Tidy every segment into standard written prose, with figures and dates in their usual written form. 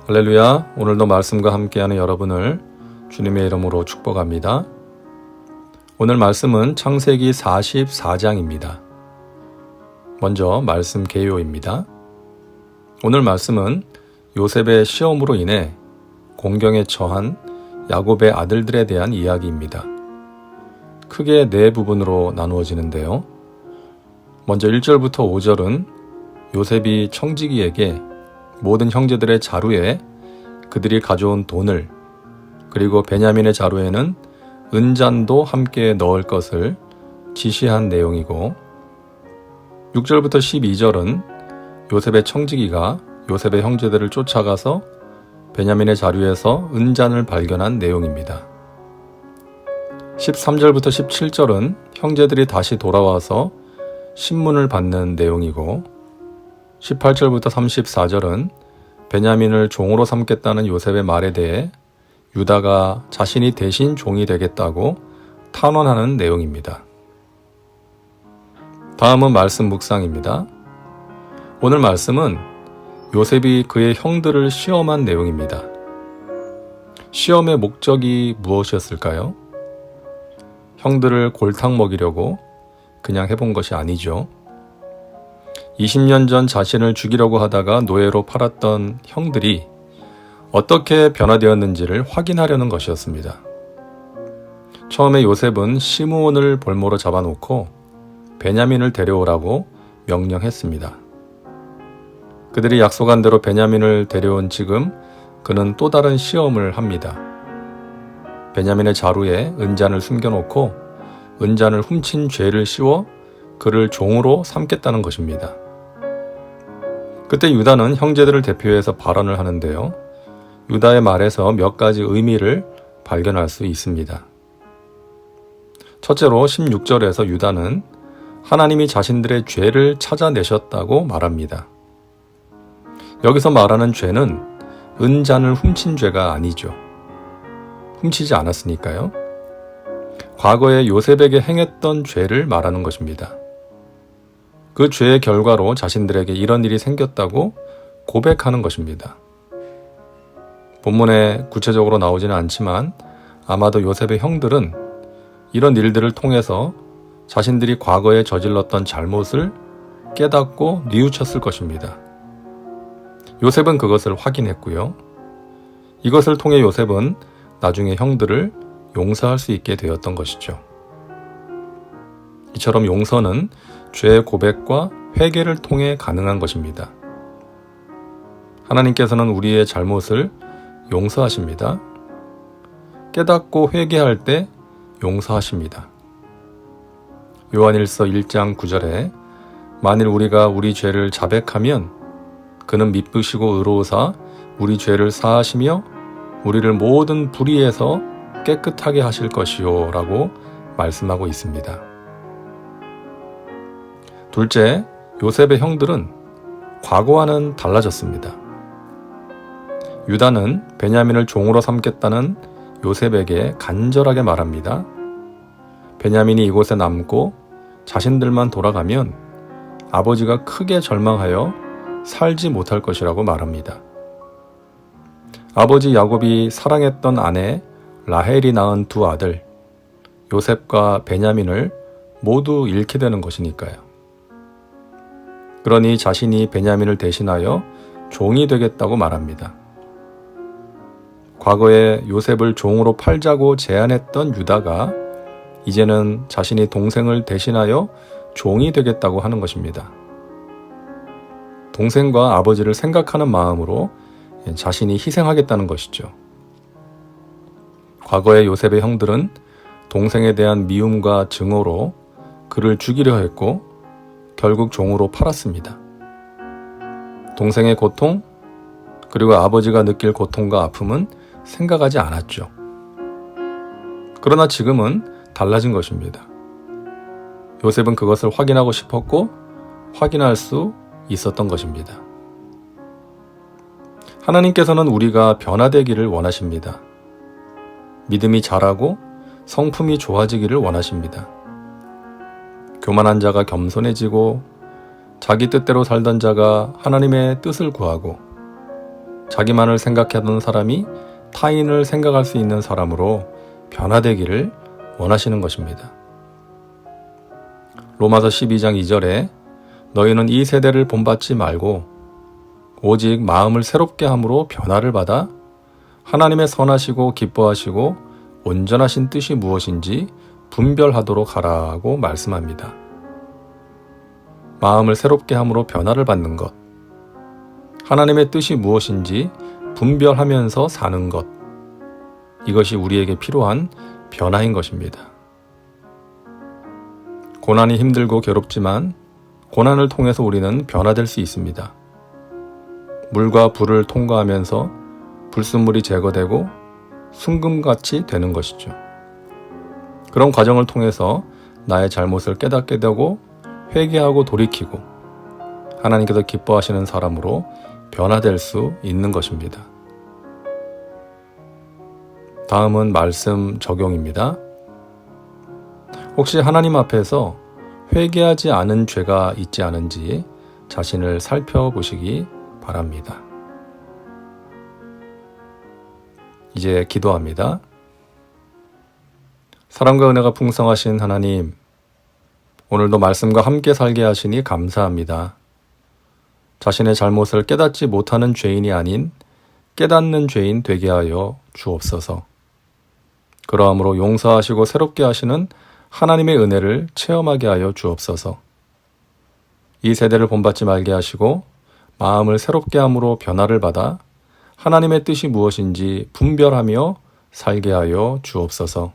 할렐루야, 오늘도 말씀과 함께하는 여러분을 주님의 이름으로 축복합니다. 오늘 말씀은 창세기 44장입니다. 먼저 말씀 개요입니다. 오늘 말씀은 요셉의 시험으로 인해 공경에 처한 야곱의 아들들에 대한 이야기입니다. 크게 네 부분으로 나누어지는데요. 먼저 1절부터 5절은 요셉이 청지기에게 모든 형제들의 자루에 그들이 가져온 돈을, 그리고 베냐민의 자루에는 은잔도 함께 넣을 것을 지시한 내용이고, 6절부터 12절은 요셉의 청지기가 요셉의 형제들을 쫓아가서 베냐민의 자루에서 은잔을 발견한 내용입니다. 13절부터 17절은 형제들이 다시 돌아와서 신문을 받는 내용이고, 18절부터 34절은 베냐민을 종으로 삼겠다는 요셉의 말에 대해 유다가 자신이 대신 종이 되겠다고 탄원하는 내용입니다. 다음은 말씀 묵상입니다. 오늘 말씀은 요셉이 그의 형들을 시험한 내용입니다. 시험의 목적이 무엇이었을까요? 형들을 골탕 먹이려고 그냥 해본 것이 아니죠. 20년 전 자신을 죽이려고 하다가 노예로 팔았던 형들이 어떻게 변화되었는지를 확인하려는 것이었습니다. 처음에 요셉은 시므온을 볼모로 잡아놓고 베냐민을 데려오라고 명령했습니다. 그들이 약속한 대로 베냐민을 데려온 지금 그는 또 다른 시험을 합니다. 베냐민의 자루에 은잔을 숨겨놓고 은잔을 훔친 죄를 씌워 그를 종으로 삼겠다는 것입니다. 그때 유다는 형제들을 대표해서 발언을 하는데요. 유다의 말에서 몇 가지 의미를 발견할 수 있습니다. 첫째로 16절에서 유다는 하나님이 자신들의 죄를 찾아내셨다고 말합니다. 여기서 말하는 죄는 은잔을 훔친 죄가 아니죠. 훔치지 않았으니까요. 과거에 요셉에게 행했던 죄를 말하는 것입니다. 그 죄의 결과로 자신들에게 이런 일이 생겼다고 고백하는 것입니다. 본문에 구체적으로 나오지는 않지만 아마도 요셉의 형들은 이런 일들을 통해서 자신들이 과거에 저질렀던 잘못을 깨닫고 뉘우쳤을 것입니다. 요셉은 그것을 확인했고요. 이것을 통해 요셉은 나중에 형들을 용서할 수 있게 되었던 것이죠. 이처럼 용서는 죄의 고백과 회개를 통해 가능한 것입니다. 하나님께서는 우리의 잘못을 용서하십니다. 깨닫고 회개할 때 용서하십니다. 요한일서 1장 9절에 만일 우리가 우리 죄를 자백하면 그는 미쁘시고 의로우사 우리 죄를 사하시며 우리를 모든 불의에서 깨끗하게 하실 것이요 라고 말씀하고 있습니다. 둘째, 요셉의 형들은 과거와는 달라졌습니다. 유다는 베냐민을 종으로 삼겠다는 요셉에게 간절하게 말합니다. 베냐민이 이곳에 남고 자신들만 돌아가면 아버지가 크게 절망하여 살지 못할 것이라고 말합니다. 아버지 야곱이 사랑했던 아내 라헬이 낳은 두 아들 요셉과 베냐민을 모두 잃게 되는 것이니까요. 그러니 자신이 베냐민을 대신하여 종이 되겠다고 말합니다. 과거에 요셉을 종으로 팔자고 제안했던 유다가 이제는 자신이 동생을 대신하여 종이 되겠다고 하는 것입니다. 동생과 아버지를 생각하는 마음으로 자신이 희생하겠다는 것이죠. 과거에 요셉의 형들은 동생에 대한 미움과 증오로 그를 죽이려 했고 결국 종으로 팔았습니다. 동생의 고통, 그리고 아버지가 느낄 고통과 아픔은 생각하지 않았죠. 그러나 지금은 달라진 것입니다. 요셉은 그것을 확인하고 싶었고 확인할 수 있었던 것입니다. 하나님께서는 우리가 변화되기를 원하십니다. 믿음이 자라고 성품이 좋아지기를 원하십니다. 교만한 자가 겸손해지고 자기 뜻대로 살던 자가 하나님의 뜻을 구하고 자기만을 생각하던 사람이 타인을 생각할 수 있는 사람으로 변화되기를 원하시는 것입니다. 로마서 12장 2절에 너희는 이 세대를 본받지 말고 오직 마음을 새롭게 함으로 변화를 받아 하나님의 선하시고 기뻐하시고 온전하신 뜻이 무엇인지 분별하도록 하라고 말씀합니다. 마음을 새롭게 함으로 변화를 받는 것, 하나님의 뜻이 무엇인지 분별하면서 사는 것, 이것이 우리에게 필요한 변화인 것입니다. 고난이 힘들고 괴롭지만 고난을 통해서 우리는 변화될 수 있습니다. 물과 불을 통과하면서 불순물이 제거되고 순금같이 되는 것이죠. 그런 과정을 통해서 나의 잘못을 깨닫게 되고 회개하고 돌이키고 하나님께서 기뻐하시는 사람으로 변화될 수 있는 것입니다. 다음은 말씀 적용입니다. 혹시 하나님 앞에서 회개하지 않은 죄가 있지 않은지 자신을 살펴보시기 바랍니다. 이제 기도합니다. 사랑과 은혜가 풍성하신 하나님, 오늘도 말씀과 함께 살게 하시니 감사합니다. 자신의 잘못을 깨닫지 못하는 죄인이 아닌 깨닫는 죄인 되게 하여 주옵소서. 그러함으로 용서하시고 새롭게 하시는 하나님의 은혜를 체험하게 하여 주옵소서. 이 세대를 본받지 말게 하시고 마음을 새롭게 함으로 변화를 받아 하나님의 뜻이 무엇인지 분별하며 살게 하여 주옵소서.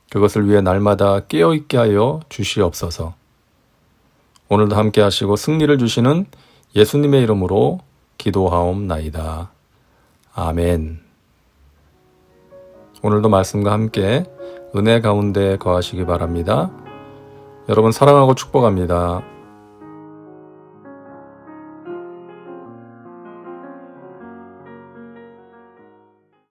그것을 위해 날마다 깨어있게 하여 주시옵소서. 오늘도 함께 하시고 승리를 주시는 예수님의 이름으로 기도하옵나이다. 아멘. 오늘도 말씀과 함께 은혜 가운데 거하시기 바랍니다. 여러분 사랑하고 축복합니다.